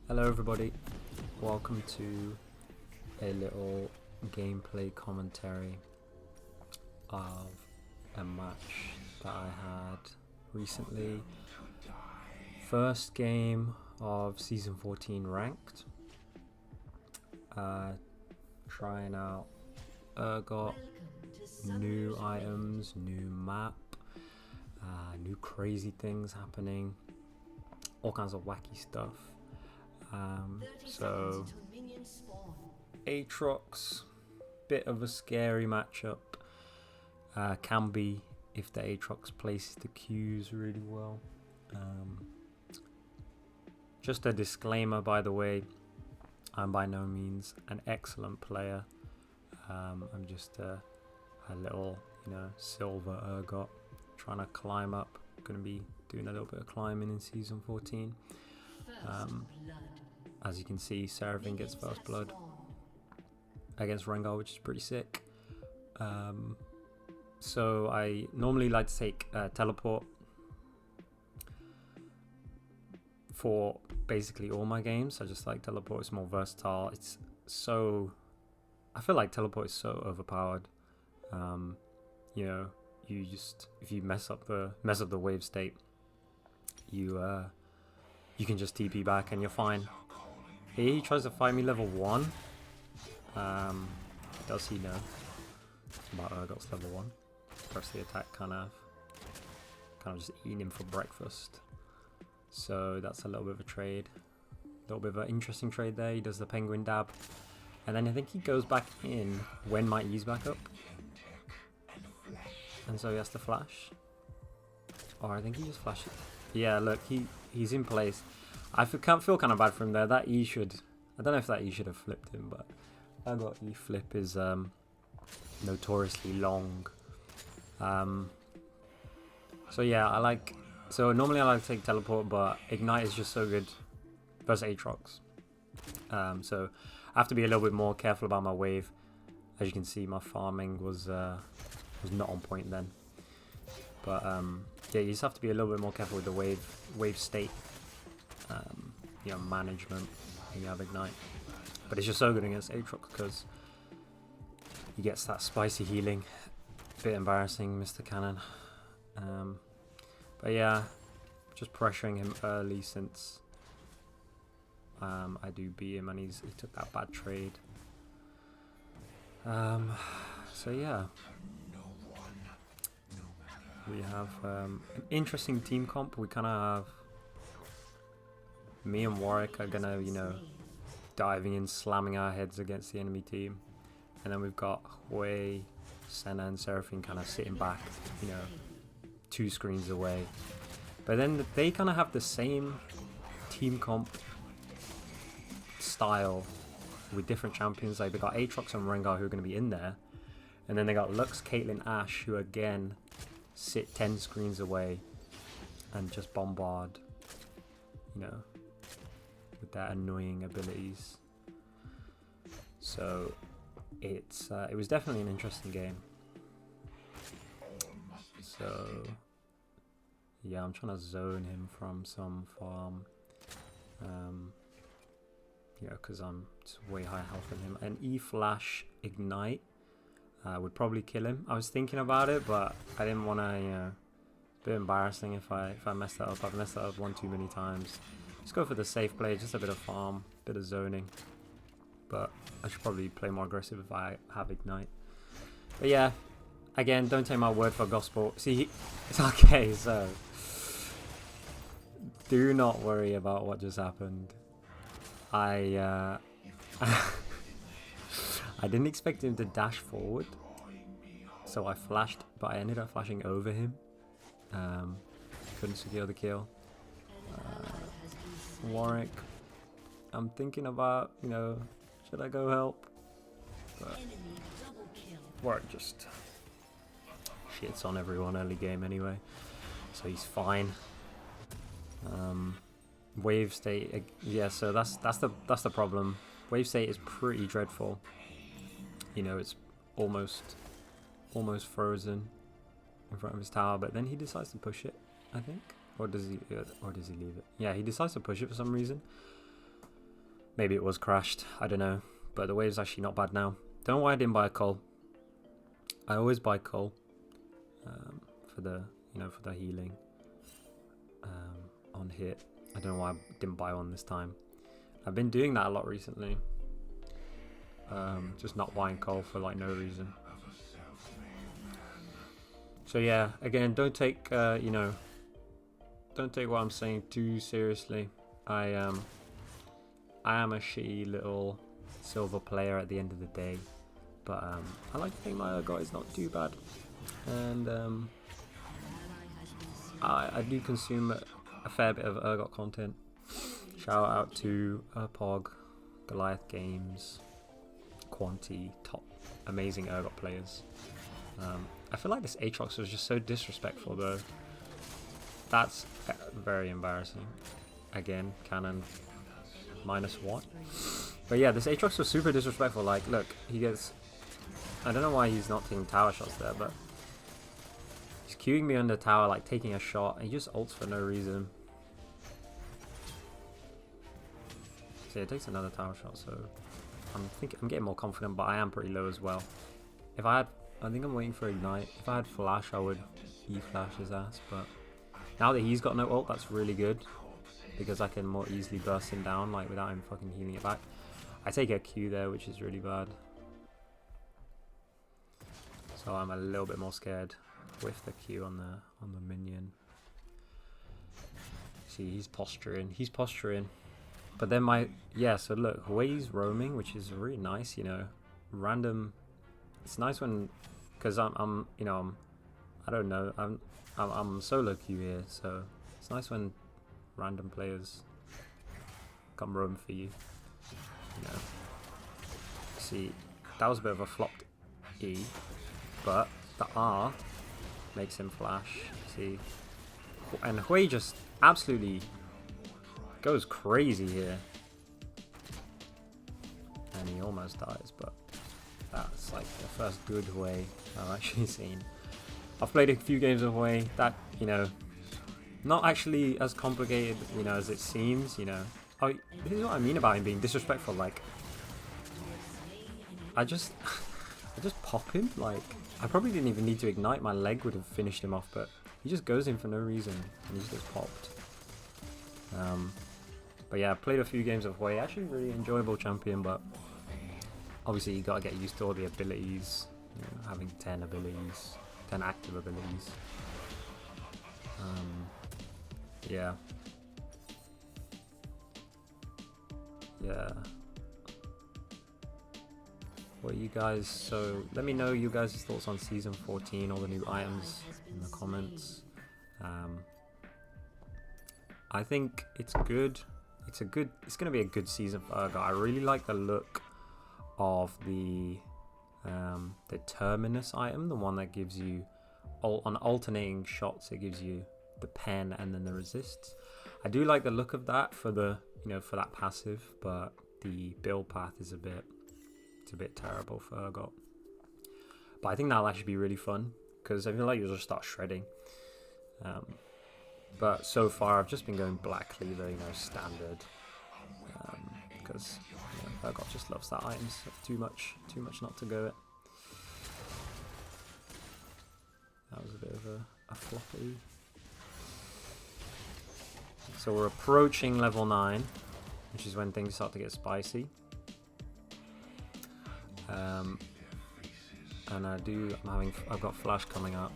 Hello everybody, welcome to a little gameplay commentary of a match that I had recently. First game of Season 14 Ranked. Trying out Urgot, new items, new map, new crazy things happening, all kinds of wacky stuff. So Aatrox, bit of a scary matchup, can be if the Aatrox places the Qs really well. Just a disclaimer, by the way, I'm by no means an excellent player. I'm just a little, silver Urgot trying to climb up. Going to be doing a little bit of climbing in Season 14. As you can see, Seraphine gets first blood against Rengar, which is pretty sick. So I normally like to take teleport for basically all my games. I just like teleport. It's more versatile. It's so, I feel like teleport is so overpowered. You just, if you mess up the wave state, you can just TP back and you're fine. He tries to fight me level 1. Does he know about Urgot's level 1? Press the attack, kind of just eating him for breakfast. So that's a little bit of a trade. A little bit of an interesting trade there. He does the penguin dab. And then I think he goes back in when my E's back up. And so he has to flash. Or I think he just flashes. Yeah, look, he's in place. I feel kind of bad for him there. That E should... I don't know if that E should have flipped him, but I got E flip is notoriously long. So yeah, so normally I like to take teleport, but Ignite is just so good versus Aatrox. So I have to be a little bit more careful about my wave. As you can see, my farming was not on point then. But yeah, you just have to be a little bit more careful with the wave state. Management when you have Ignite. But it's just so good against Aatrox because he gets that spicy healing. Bit embarrassing, Mr. Cannon. But yeah, just pressuring him early since I do beat him and he took that bad trade. So yeah, we have an interesting team comp. We kind of have me and Warwick are gonna, diving in, slamming our heads against the enemy team, and then we've got Hui, Senna, and Seraphine kind of sitting back, 2 screens away. But then they kind of have the same team comp style with different champions. Like they got Aatrox and Rengar who are going to be in there, and then they got Lux, Caitlyn, Ashe who again sit 10 screens away and just bombard, with their annoying abilities. So it was definitely an interesting game. So yeah, I'm trying to zone him from some farm. Because I'm just way higher health than him. And E-Flash Ignite would probably kill him. I was thinking about it, but I didn't want to, a bit embarrassing if I messed that up. I've messed that up one too many times. Just go for the safe play, just a bit of farm, bit of zoning. But I should probably play more aggressive if I have Ignite. But yeah, again, don't take my word for gospel. See, it's okay, so do not worry about what just happened. I didn't expect him to dash forward, so I flashed, but I ended up flashing over him. Couldn't secure the kill. Warwick, I'm thinking about, should I go help? But Warwick just shits on everyone early game anyway, so he's fine. Wave state, yeah. So that's the problem. Wave state is pretty dreadful. It's almost frozen in front of his tower, but then he decides to push it, I think. Or does he leave it? Yeah, he decides to push it for some reason. Maybe it was crashed. I don't know. But the wave's actually not bad now. Don't know why I didn't buy a coal. I always buy coal for the for the healing on hit. I don't know why I didn't buy one this time. I've been doing that a lot recently. Just not buying coal for like no reason. So yeah, again, don't take don't take what I'm saying too seriously. I am a shitty little silver player at the end of the day, but I like to think my Urgot is not too bad, and I do consume a fair bit of Urgot content. Shout out to Pog, Goliath Games, Quanti, top amazing Urgot players. I feel like this Aatrox was just so disrespectful though. That's very embarrassing. Again, cannon -1. But yeah, this Aatrox was super disrespectful. Like, look, he gets... I don't know why he's not taking tower shots there, but... He's queuing me under tower, like taking a shot, and he just ults for no reason. So it takes another tower shot, so... I'm getting more confident, but I am pretty low as well. If I had... I think I'm waiting for Ignite. If I had Flash, I would E-Flash his ass, but... Now that he's got no ult, that's really good. Because I can more easily burst him down, like, without him fucking healing it back. I take a Q there, which is really bad. So I'm a little bit more scared with the Q on the minion. See, he's posturing. He's posturing. But then so look, Hui's roaming, which is really nice, you know. Random. It's nice when, because I don't know, I'm solo queue here, so it's nice when random players come roam for you. You know. See, that was a bit of a flopped E, but the R makes him flash. See, and Hui just absolutely goes crazy here, and he almost dies, but that's like the first good Hui I've actually seen. I've played a few games of Hui that, you know, not actually as complicated, you know, as it seems, you know. Oh, this is what I mean about him being disrespectful. Like, I just pop him. Like, I probably didn't even need to ignite. My leg would have finished him off, but he just goes in for no reason and he just gets popped. But yeah, I played a few games of Hui. Actually, really enjoyable champion, but obviously you gotta get used to all the abilities. You know, having 10 abilities, 10 active abilities. Yeah. What you guys, so let me know you guys' thoughts on season 14, all the new items in the comments. I think it's good. It's gonna be a good season for Urgot. I really like the look of the Terminus item, the one that gives you on alternating shots, it gives you the pen and then the resists. I do like the look of that for the, you know, for that passive, but the build path is a bit terrible for Urgot. But I think that'll actually be really fun because I feel like you'll just start shredding. But so far I've just been going Black Cleaver, you know, standard, because you know, Urgot just loves that item so too much not to go it. That was a bit of a floppy. So we're approaching level 9, which is when things start to get spicy. And I've got Flash coming up.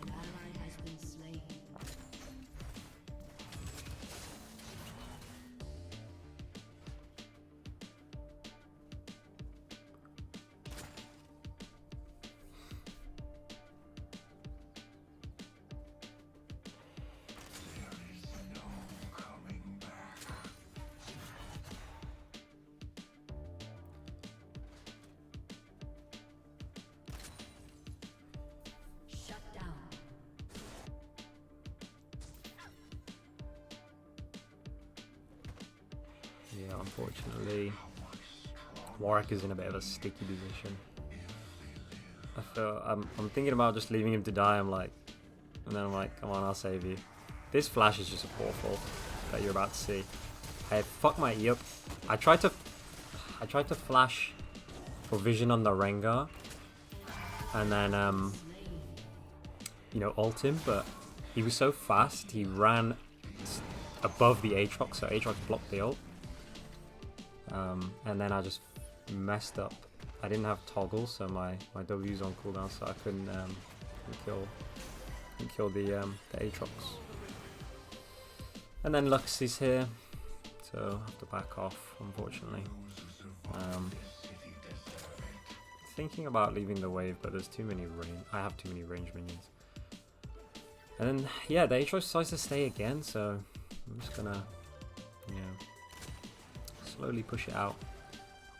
Yeah, unfortunately, Warwick is in a bit of a sticky position. I feel I'm thinking about just leaving him to die. And then I'm like, come on, I'll save you. This flash is just awful that you're about to see. I fucked my E up. I tried to I tried to flash for vision on the Rengar, and then you know, ult him, but he was so fast, he ran above the Aatrox, so Aatrox blocked the ult. And then I just messed up. I didn't have toggle, so my W's on cooldown, so I couldn't kill the Aatrox. And then Lux is here, so I have to back off, unfortunately. Thinking about leaving the wave, but there's too many range. I have too many range minions. And then yeah, the Aatrox decides to stay again, so I'm just gonna, you know, slowly push it out.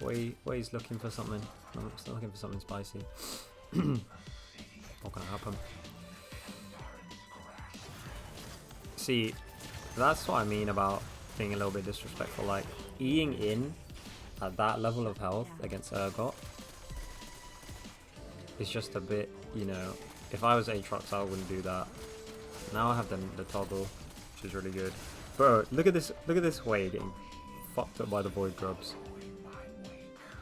Way's looking for something. I'm still looking for something spicy. Not gonna happen. See, that's what I mean about being a little bit disrespectful. Like, Eing in at that level of health against Urgot is just a bit, you know, if I was Aatrox, I wouldn't do that. Now I have the toggle, which is really good. Bro, look at this Way getting fucked up by the Void Grubs.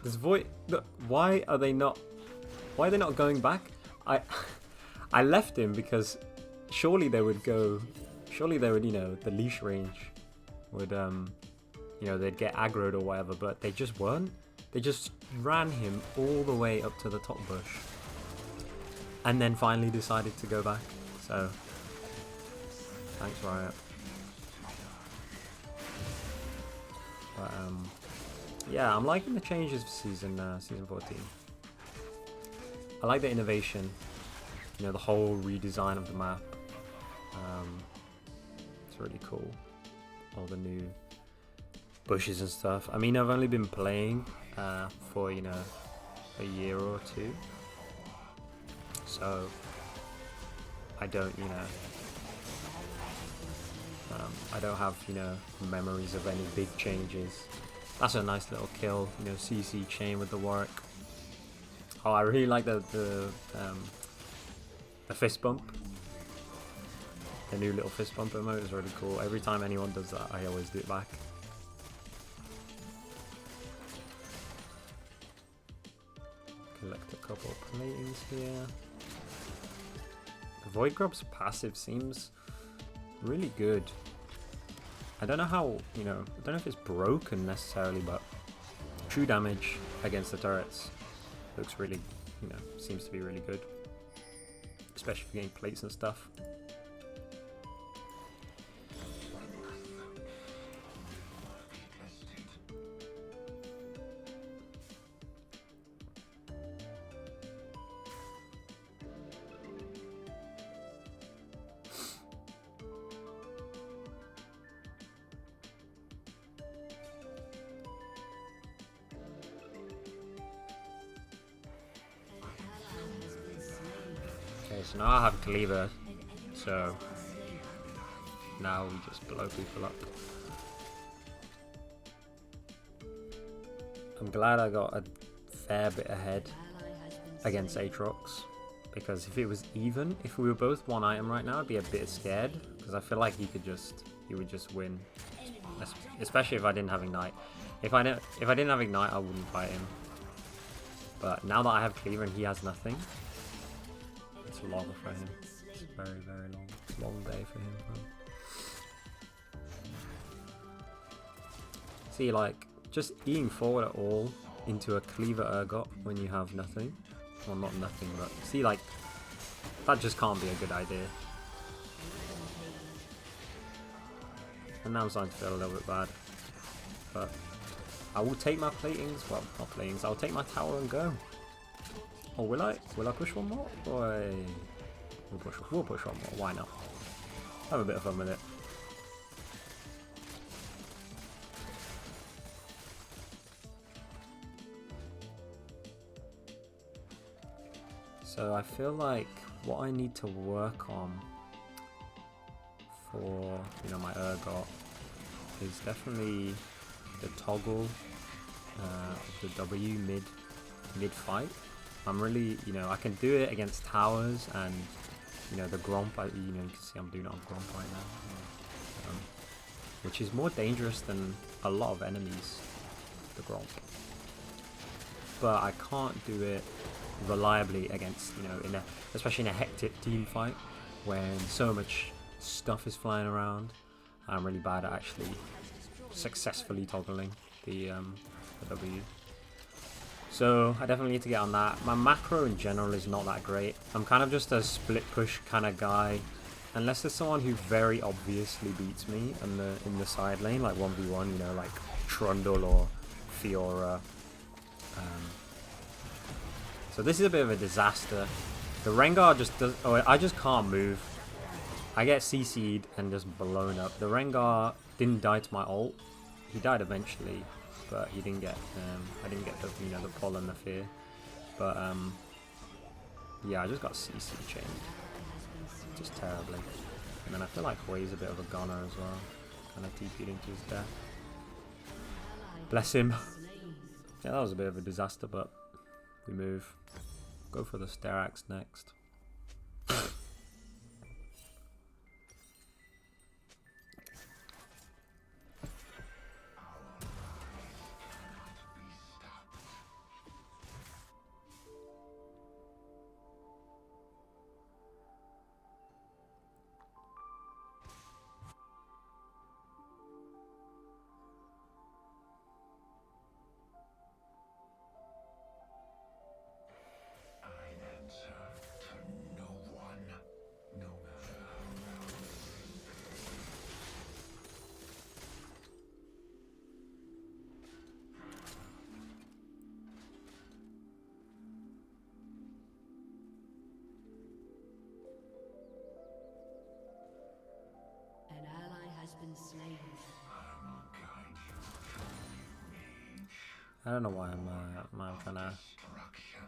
This Void, look, why are they not going back? I left him because surely they would, you know, the leash range would, you know, they'd get aggroed or whatever, but they just weren't. They just ran him all the way up to the top bush, and then finally decided to go back. So, thanks, Riot. But yeah, I'm liking the changes for season 14. I like the innovation. You know, the whole redesign of the map. It's really cool. All the new bushes and stuff. I mean, I've only been playing for, you know, a year or two, so I don't, you know, I don't have, you know, memories of any big changes. That's a nice little kill, you know, CC chain with the Warwick. Oh, I really like the fist bump. The new little fist bump emote is really cool. Every time anyone does that, I always do it back. Collect a couple of platings here. The Void Grub's passive seems really good. I don't know how, you know, I don't know if it's broken necessarily, but true damage against the turrets looks really, you know, seems to be really good. Especially for getting plates and stuff. Okay, so now I have Cleaver, so now we just blow people up. I'm glad I got a fair bit ahead against Aatrox, because if it was even, if we were both one item right now, I'd be a bit scared, because I feel like he would just win, especially if I didn't have Ignite. If I didn't have Ignite, I wouldn't fight him. But now that I have Cleaver and he has nothing, it's long for him. It's very, very long. It's a long day for him. See, like, just eating forward at all into a Cleaver Urgot when you have nothing. Well, not nothing, but see, like, that just can't be a good idea. And now I'm starting to feel a little bit bad. But I will take my platings. Well, not platings. I'll take my tower and go. Or will I? Will I push one more? Boy, we'll push one more. Why not? Have a bit of fun with it. So I feel like what I need to work on for, you know, my Urgot is definitely the toggle of the W mid fight. I'm really, you know, I can do it against towers and, you know, the Gromp. You know, you can see I'm doing it on Gromp right now, which is more dangerous than a lot of enemies. The Gromp. but I can't do it reliably against, you know, especially in a hectic team fight when so much stuff is flying around. I'm really bad at actually successfully toggling the W. So I definitely need to get on that. My macro in general is not that great. I'm kind of just a split push kind of guy. Unless there's someone who very obviously beats me in the side lane, like 1v1, you know, like Trundle or Fiora. So this is a bit of a disaster. The Rengar just does... Oh, I just can't move. I get CC'd and just blown up. The Rengar didn't die to my ult. He died eventually, but he didn't get... I didn't get the, you know, the pull and the fear. But, yeah, I just got CC chained. Just terribly. And then I feel like Hui's a bit of a goner as well. Kind of TP'd into his death. Bless him. Yeah, that was a bit of a disaster, but we move. Go for the Aatrox next. I don't know why I'm trying to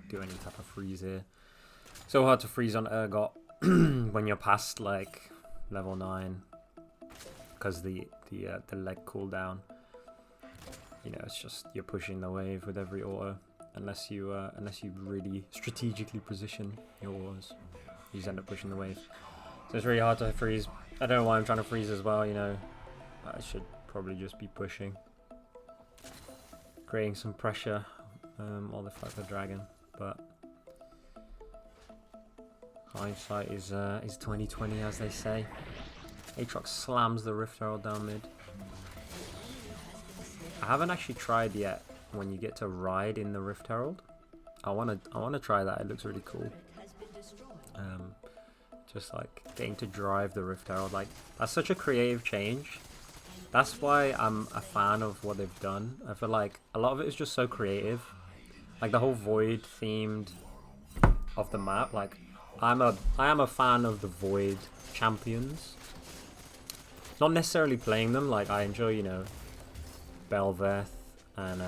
do any type of freeze here. So hard to freeze on Urgot when you're past like level 9 because the leg cooldown. You know, it's just you're pushing the wave with every auto unless you really strategically position your autos. You just end up pushing the wave. So it's really hard to freeze. I don't know why I'm trying to freeze as well. You know, I should probably just be pushing. Creating some pressure while they fight the dragon, but hindsight is 20/20, as they say. Aatrox slams the Rift Herald down mid. I haven't actually tried yet when you get to ride in the Rift Herald. I wanna try that. It looks really cool. Just like getting to drive the Rift Herald, like that's such a creative change. That's why I'm a fan of what they've done. I feel like a lot of it is just so creative. Like the whole Void themed of the map. Like I am a fan of the Void champions. Not necessarily playing them. Like I enjoy, you know, Belveth and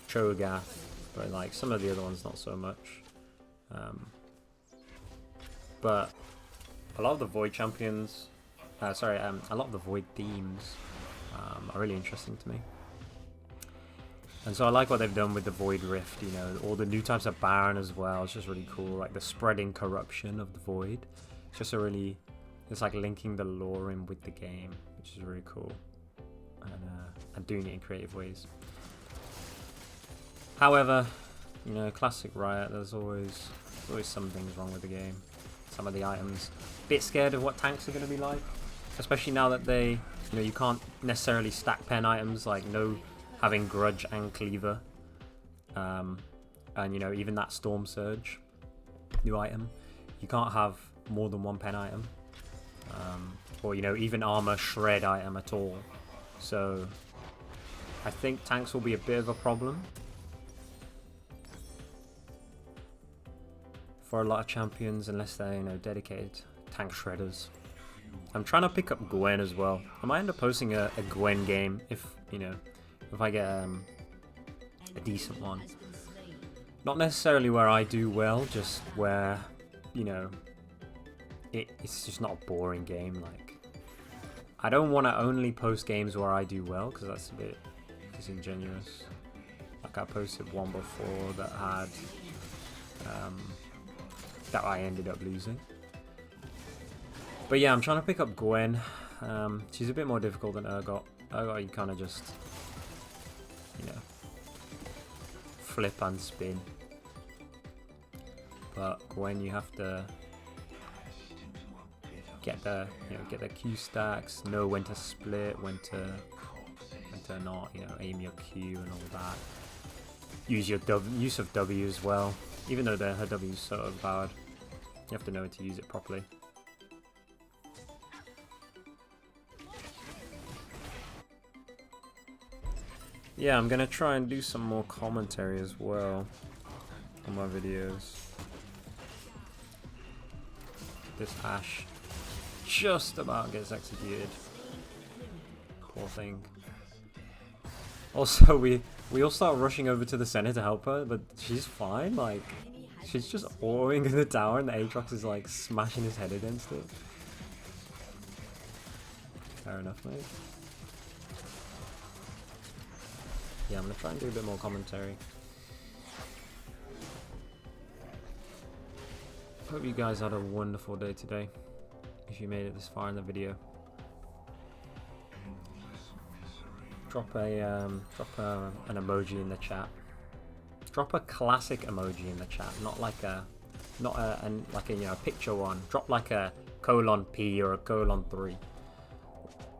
Cho'Gath, but like some of the other ones not so much. But a lot of the Void champions. A lot of the Void themes are really interesting to me. And so I like what they've done with the Void Rift, you know, all the new types of Baron as well. It's just really cool, like the spreading corruption of the Void. It's just it's like linking the lore in with the game, which is really cool. And doing it in creative ways. However, you know, classic Riot, there's always some things wrong with the game. Some of the items, bit scared of what tanks are going to be like. Especially now that you know, you can't necessarily stack pen items, like having Grudge and Cleaver. And, you know, even that Storm Surge, new item, you can't have more than one pen item. Or, you know, even Armor Shred item at all. So, I think tanks will be a bit of a problem for a lot of champions, unless they're, you know, dedicated tank shredders. I'm trying to pick up Gwen as well. I might end up posting a Gwen game if, you know, if I get a decent one. Not necessarily where I do well, just where, you know, it's just not a boring game. Like, I don't want to only post games where I do well, because that's a bit disingenuous. Like I posted one before that had that I ended up losing. But yeah, I'm trying to pick up Gwen. She's a bit more difficult than Urgot. Urgot, you kind of just, you know, flip and spin. But Gwen, you have to get the Q stacks, know when to split, when to not, aim your Q and all that. Use your use of W as well. Even though her W is so overpowered, you have to know to use it properly. Yeah, I'm gonna try and do some more commentary as well on my videos. This Ashe just about gets executed. Poor thing. Also, we all start rushing over to the center to help her, but she's fine. Like, she's just autoing in the tower, and the Aatrox is like smashing his head against it. Fair enough, mate. Yeah, I'm gonna try and do a bit more commentary. Hope you guys had a wonderful day today, if you made it this far in the video. Drop an emoji in the chat. Drop a classic emoji in the chat, not like a picture one. Drop like a :P or a :3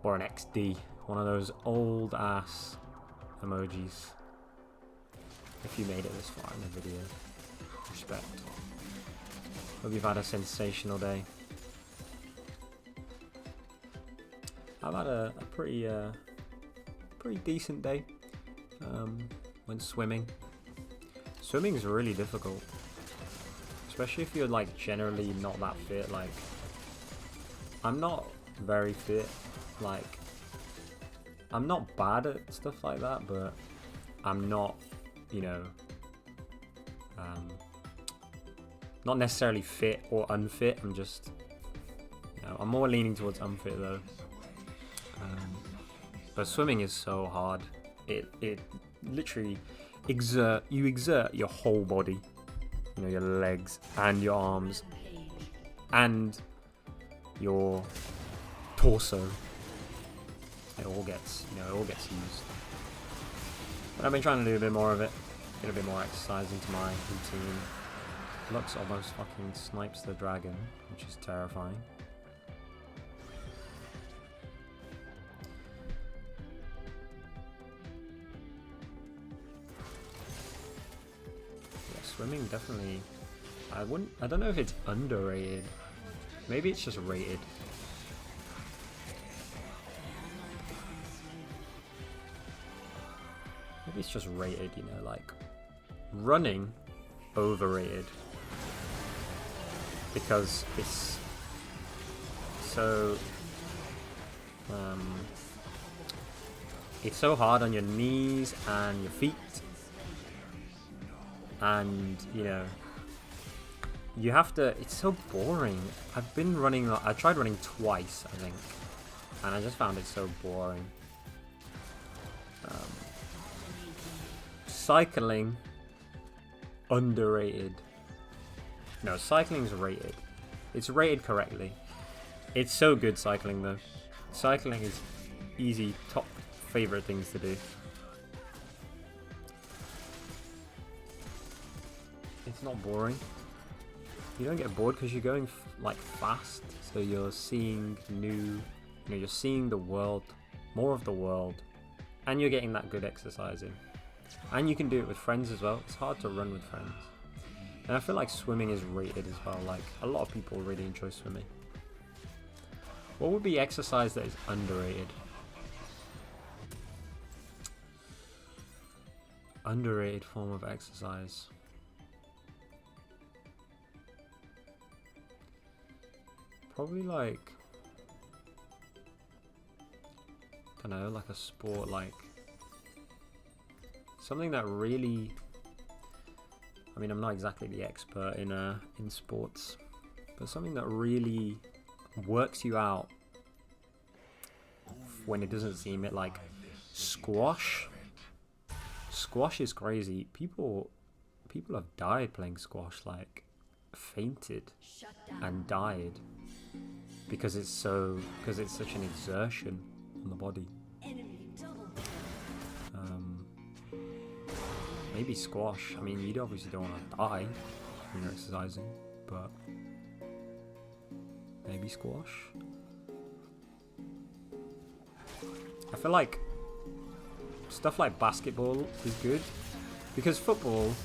or an XD, one of those old ass emojis. If you made it this far in the video, respect. Hope you've had a sensational day. I've had a pretty decent day. Went swimming. Swimming is really difficult, especially if you're like generally not that fit. Like, I'm not very fit. Like, I'm not bad at stuff like that, but I'm not, not necessarily fit or unfit. I'm just, I'm more leaning towards unfit though. But swimming is so hard. It literally exert your whole body, your legs and your arms and your torso. It all gets used. But I've been trying to do a bit more of it, get a bit more exercise into my routine. Lux almost fucking snipes the dragon, which is terrifying. Yeah, swimming definitely. I don't know if it's underrated. Maybe it's just rated. Maybe it's just rated, like running, overrated. Because it's so hard on your knees and your feet, and you have to. It's so boring. I've been running. I tried running twice, I think, and I just found it so boring. Cycling, underrated. No, cycling's rated. It's rated correctly. It's so good, cycling though. Cycling is easy, top favorite things to do. It's not boring. You don't get bored because you're going like fast, so you're seeing new, you're seeing the world, more of the world, and you're getting that good exercise in. And you can do it with friends as well. It's hard to run with friends. And I feel like swimming is rated as well. Like, a lot of people really enjoy swimming. What would be exercise that is underrated? Underrated form of exercise. Probably like, I don't know, like a sport, like something that really, I mean, I'm not exactly the expert in sports, but something that really works you out when it doesn't seem it. Like squash. Squash is crazy. People have died playing squash, like fainted and died because it's such an exertion on the body. Maybe squash. I mean, you obviously don't want to die when you're exercising, but maybe squash. I feel like stuff like basketball is good because football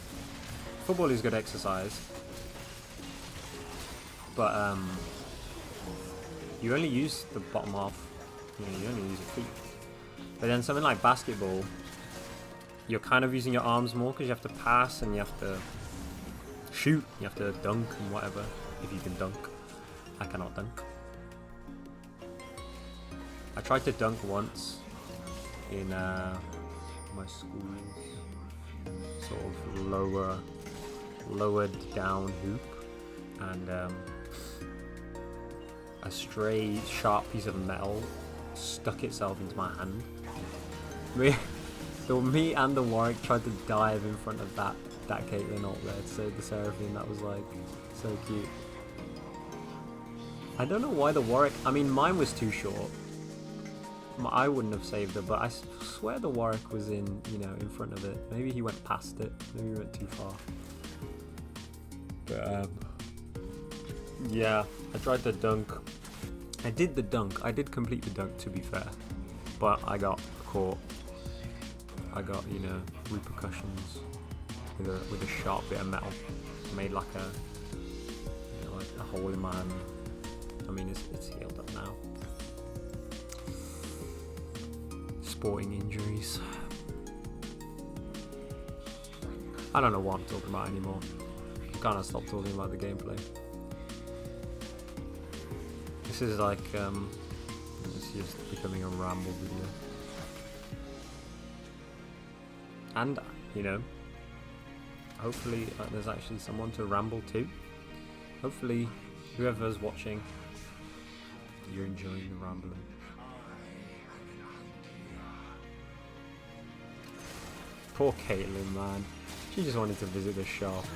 is good exercise, but you only use the bottom half. You only use your feet. But then something like basketball, you're kind of using your arms more because you have to pass and you have to shoot, you have to dunk and whatever, if you can dunk. I cannot dunk. I tried to dunk once in my school, sort of lowered down hoop, and a stray sharp piece of metal stuck itself into my hand. Me and the Warwick tried to dive in front of that Caitlyn ult there to save the Seraphine. That was like so cute. I don't know why the Warwick, I mean mine was too short. I wouldn't have saved her, but I swear the Warwick was in front of it. Maybe he went past it. Maybe he went too far. But yeah, I tried to dunk. I did the dunk. I did complete the dunk, to be fair, but I got caught. I got repercussions with a sharp bit of metal. Made like a hole in my hand. I mean, it's healed up now. Sporting injuries. I don't know what I'm talking about anymore. I kind of stopped talking about the gameplay. This is like it's just becoming a ramble video. And hopefully there's actually someone to ramble to. Hopefully whoever's watching, you're enjoying the rambling. Poor Caitlyn, man. She just wanted to visit the shop.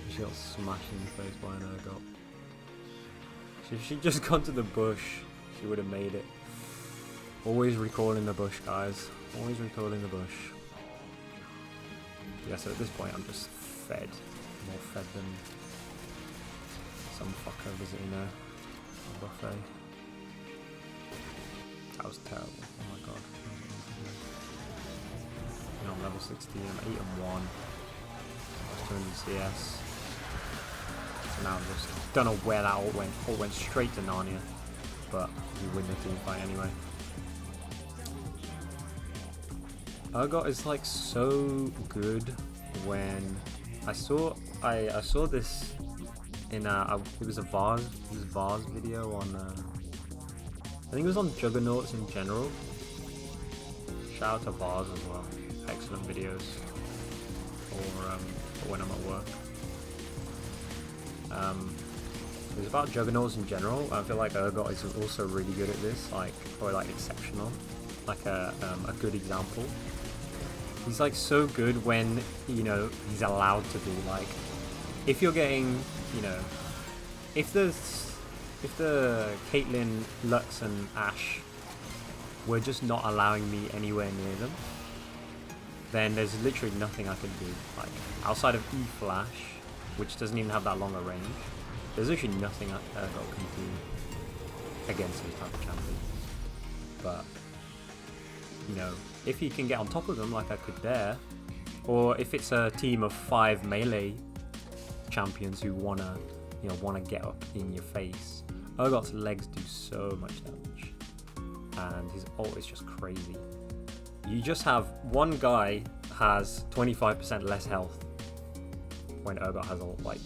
She got smashed in the face by an Urgot. If she'd just gone to the bush, she would have made it. Always recalling the bush, guys. Always recalling the bush. Yeah, so at this point I'm just fed. More fed than some fucker visiting a buffet. That was terrible. Oh my god. I'm level 16, I'm 8 and 1. I was 200 CS. So now I'm just don't know where that all went. All went straight to Narnia. But we win the team fight anyway. Urgot is like so good. When I saw this in it was a Vars video on I think it was on Juggernauts in general. Shout out to Vars as well. Excellent videos for when I'm at work. It was about Juggernauts in general. I feel like Urgot is also really good at this, or exceptional, like a good example. He's like so good when he's allowed to be like, if you're getting if the Caitlyn, Lux and Ashe were just not allowing me anywhere near them, then there's literally nothing I can do. Like outside of E Flash, which doesn't even have that long a range, there's literally nothing Urgot can do against these type of champions. But if he can get on top of them like I could there, or if it's a team of 5 melee champions who wanna get up in your face, Urgot's legs do so much damage, and his ult is just crazy. You just have one guy has 25% less health when Urgot has ult. Like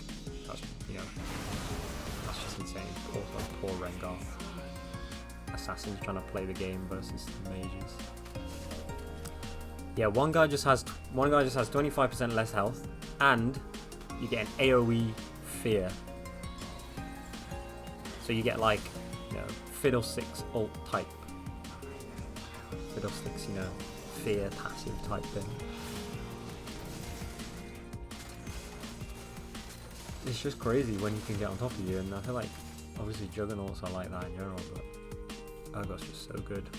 that's just insane. Poor Rengar. Assassins trying to play the game versus the mages. Yeah, one guy just has 25% less health, and you get an AoE fear. So you get like Fiddlesticks ult type. Fiddlesticks, fear passive type thing. It's just crazy when he can get on top of you, and I feel like obviously Juggernauts are like that in general, but Urgot's just so good.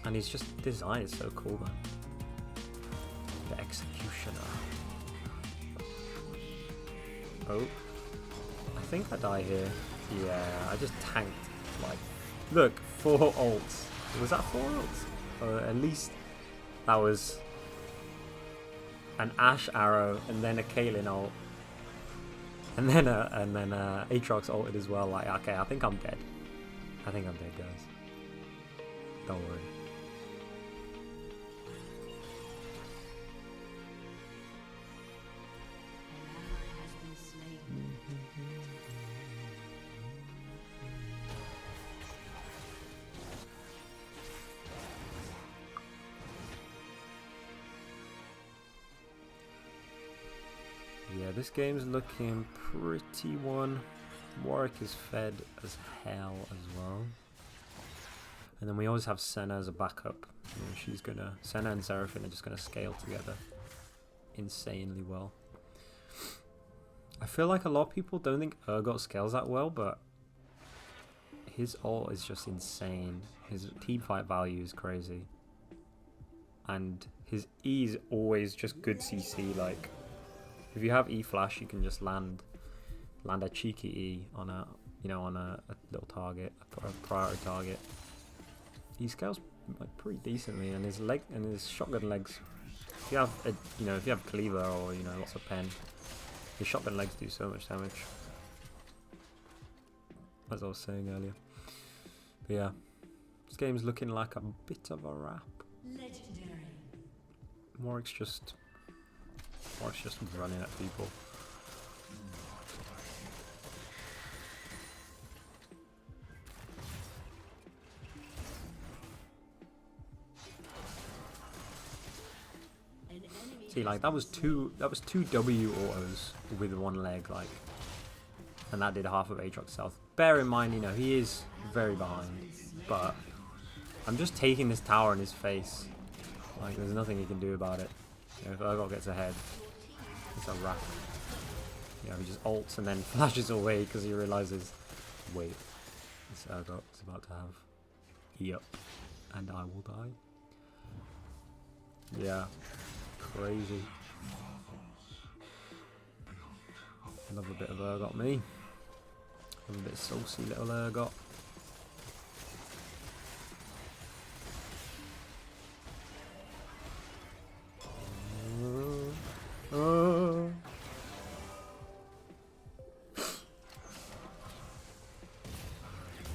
And his design is so cool, man. Executioner. Oh. I think I die here. Yeah, I just tanked. Like, look, 4 ults. Was that 4 ults? At least that was an Ashe arrow and then a Caitlyn ult. And then Aatrox ulted as well. Like, okay, I think I'm dead. I think I'm dead, guys. Don't worry. Yeah, this game's looking pretty won. Warwick is fed as hell as well. And then we always have Senna as a backup. You know, she's gonna... Senna and Seraphine are just gonna scale together insanely well. I feel like a lot of people don't think Urgot scales that well, but his ult is just insane. His teamfight value is crazy. And his E is always just good CC, like... If you have E flash, you can just land a cheeky E on a, you know, on a little target, a priority target. He scales like pretty decently, and his shotgun legs. If you have you know, if you have cleaver or, you know, lots of pen, his shotgun legs do so much damage. As I was saying earlier. But yeah, this game's looking like a bit of a wrap. Legendary. Warwick's just running at people. See, like that was two W autos with one leg, like, and that did half of Aatrox's health. Bear in mind, you know, he is very behind, but I'm just taking this tower in his face. Like, there's nothing he can do about it. You know, if Urgot gets ahead, it's a wrap. You know, he just ults and then flashes away because he realizes, wait, this Urgot is about to have E-up, and I will die. Yeah, crazy. Love a bit of Urgot, me. Love a bit of saucy little Urgot.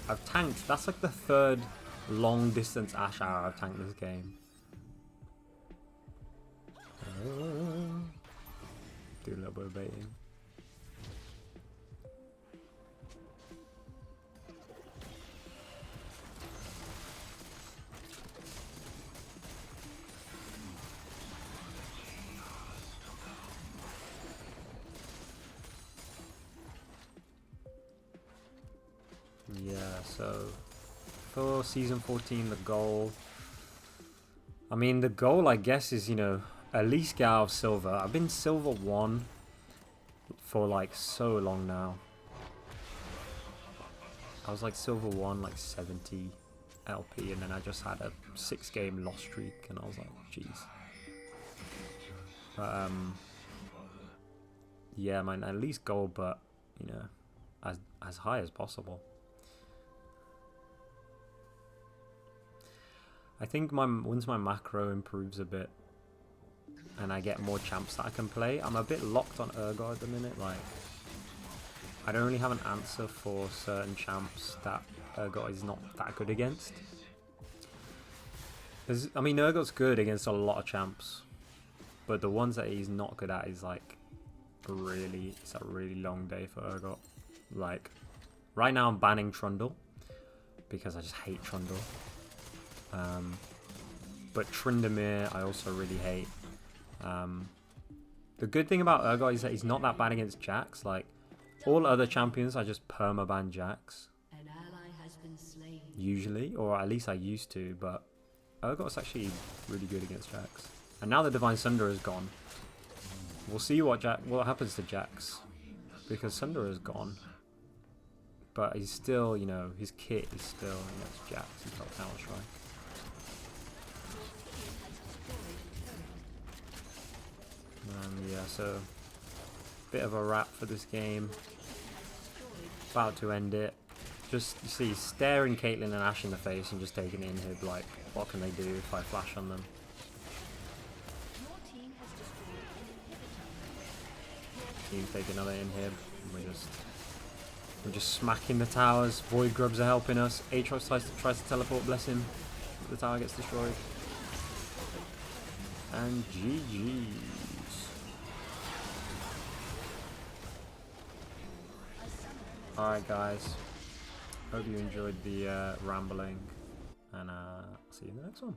I've tanked, that's like the 3rd long distance Ashe arrow I've tanked this game. Do a little bit of baiting. Yeah, so for season 14, the goal, I mean, the goal, I guess, is, you know, at least get out of silver. I've been silver 1 for like so long now. I was like silver 1, like 70 LP, and then I just had a 6-game loss streak, and I was like, jeez. But yeah, man, at least gold, but, you know, as high as possible. I think once my macro improves a bit and I get more champs that I can play, I'm a bit locked on Urgot at the minute. Like, I don't really have an answer for certain champs that Urgot is not that good against. I mean, Urgot's good against a lot of champs, but the ones that he's not good at is like it's a really long day for Urgot. Like, right now I'm banning Trundle because I just hate Trundle. But Tryndamere I also really hate. The good thing about Urgot is that he's not that bad against Jax. Like, all other champions I just permaban Jax. An ally has been slain. Usually, or at least I used to, but Urgot's actually really good against Jax. And now the Divine Sunder is gone. We'll see what happens to Jax, because Sunder is gone. But he's still, you know, his kit is still, you know, it's Jax. He's got Counter Strike. And yeah, so bit of a wrap for this game. About to end it. Just, you see, staring Caitlyn and Ashe in the face and just taking it inhib, like, what can they do if I flash on them? Team take another inhib, and we're just smacking the towers. Void Grubs are helping us. Aatrox tries to teleport, bless him. The tower gets destroyed. And GG's. Alright guys, hope you enjoyed the rambling, and see you in the next one.